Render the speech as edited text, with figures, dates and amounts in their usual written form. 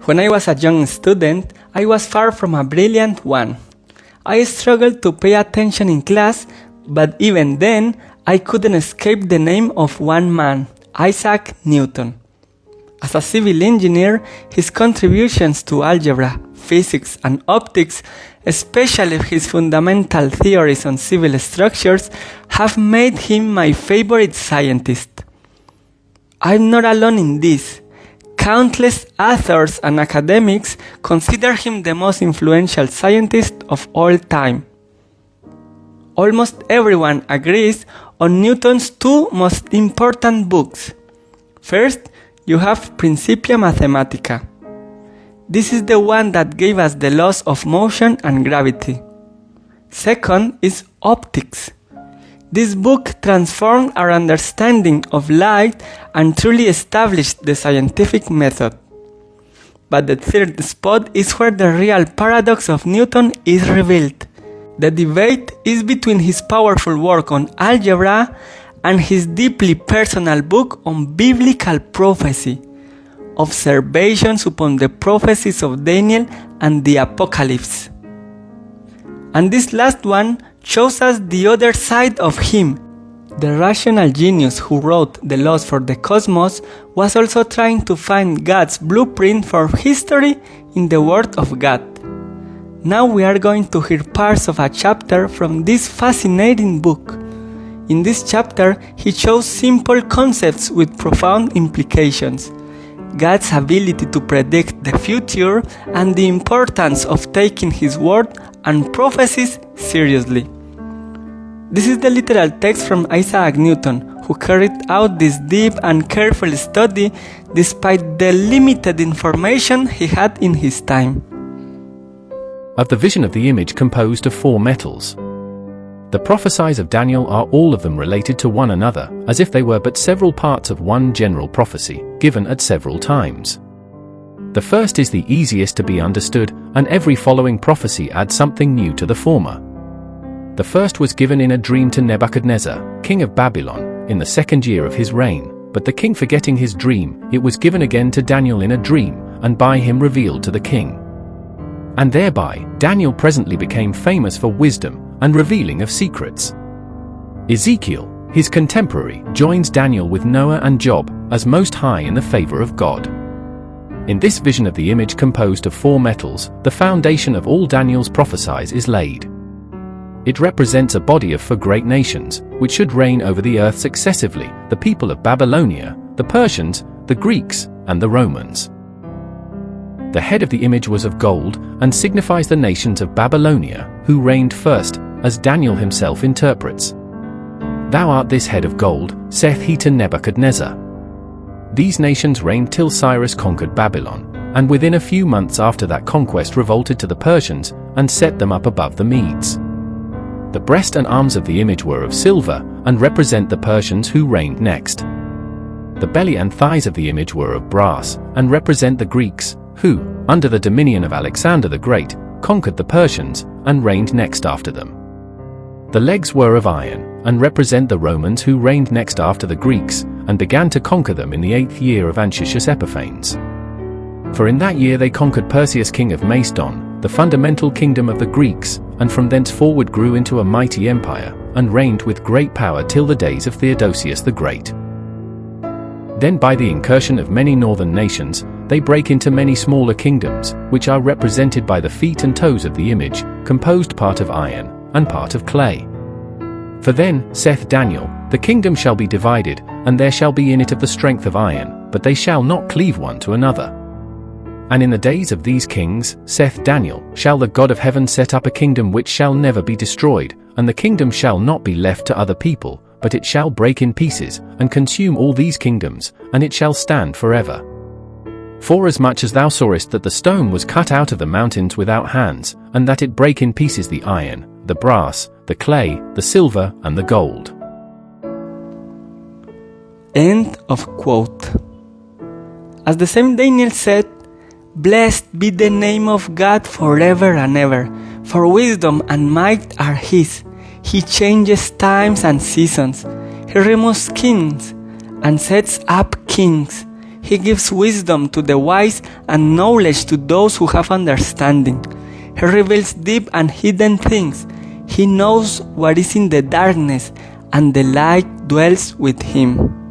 When I was a young student, I was far from a brilliant one. I struggled to pay attention in class, but even then, I couldn't escape the name of one man, Isaac Newton. As a civil engineer, his contributions to algebra, physics, and optics, especially his fundamental theories on civil structures, have made him my favorite scientist. I'm not alone in this. Countless authors and academics consider him the most influential scientist of all time. Almost everyone agrees on Newton's two most important books. First, you have Principia Mathematica. This is the one that gave us the laws of motion and gravity. Second is Optics. This book transformed our understanding of light and truly established the scientific method. But the third spot is where the real paradox of Newton is revealed. The debate is between his powerful work on algebra and his deeply personal book on biblical prophecy, Observations upon the Prophecies of Daniel and the Apocalypse. And this last one shows us the other side of him. The rational genius who wrote the laws for the cosmos was also trying to find God's blueprint for history in the Word of God. Now we are going to hear parts of a chapter from this fascinating book. In this chapter, he shows simple concepts with profound implications. God's ability to predict the future and the importance of taking His word and prophecies seriously. This is the literal text from Isaac Newton, who carried out this deep and careful study despite the limited information he had in his time. Of the vision of the image composed of 4 metals. The prophecies of Daniel are all of them related to one another, as if they were but several parts of one general prophecy, given at several times. The first is the easiest to be understood, and every following prophecy adds something new to the former. The first was given in a dream to Nebuchadnezzar, king of Babylon, in the 2nd year of his reign, but the king forgetting his dream, it was given again to Daniel in a dream, and by him revealed to the king. And thereby, Daniel presently became famous for wisdom and revealing of secrets. Ezekiel, his contemporary, joins Daniel with Noah and Job as most high in the favor of God. In this vision of the image composed of 4 metals, the foundation of all Daniel's prophecies is laid. It represents a body of 4 great nations, which should reign over the earth successively, the people of Babylonia, the Persians, the Greeks, and the Romans. The head of the image was of gold, and signifies the nations of Babylonia, who reigned first, as Daniel himself interprets. Thou art this head of gold, saith he to Nebuchadnezzar. These nations reigned till Cyrus conquered Babylon, and within a few months after that conquest revolted to the Persians, and set them up above the Medes. The breast and arms of the image were of silver, and represent the Persians who reigned next. The belly and thighs of the image were of brass, and represent the Greeks, who, under the dominion of Alexander the Great, conquered the Persians, and reigned next after them. The legs were of iron, and represent the Romans who reigned next after the Greeks, and began to conquer them in the 8th year of Antiochus Epiphanes. For in that year they conquered Perseus king of Macedon, the fundamental kingdom of the Greeks, and from thenceforward grew into a mighty empire, and reigned with great power till the days of Theodosius the Great. Then by the incursion of many northern nations, they break into many smaller kingdoms, which are represented by the feet and toes of the image, composed part of iron, and part of clay. For then, saith Daniel, the kingdom shall be divided, and there shall be in it of the strength of iron, but they shall not cleave one to another. And in the days of these kings, saith Daniel, shall the God of heaven set up a kingdom which shall never be destroyed, and the kingdom shall not be left to other people, but it shall break in pieces, and consume all these kingdoms, and it shall stand forever. Forasmuch as thou sawest that the stone was cut out of the mountains without hands, and that it brake in pieces the iron, the brass, the clay, the silver, and the gold. End of quote. As the same Daniel said, Blessed be the name of God forever and ever, for wisdom and might are His. He changes times and seasons. He removes kings and sets up kings. He gives wisdom to the wise and knowledge to those who have understanding. He reveals deep and hidden things. He knows what is in the darkness, and the light dwells with him.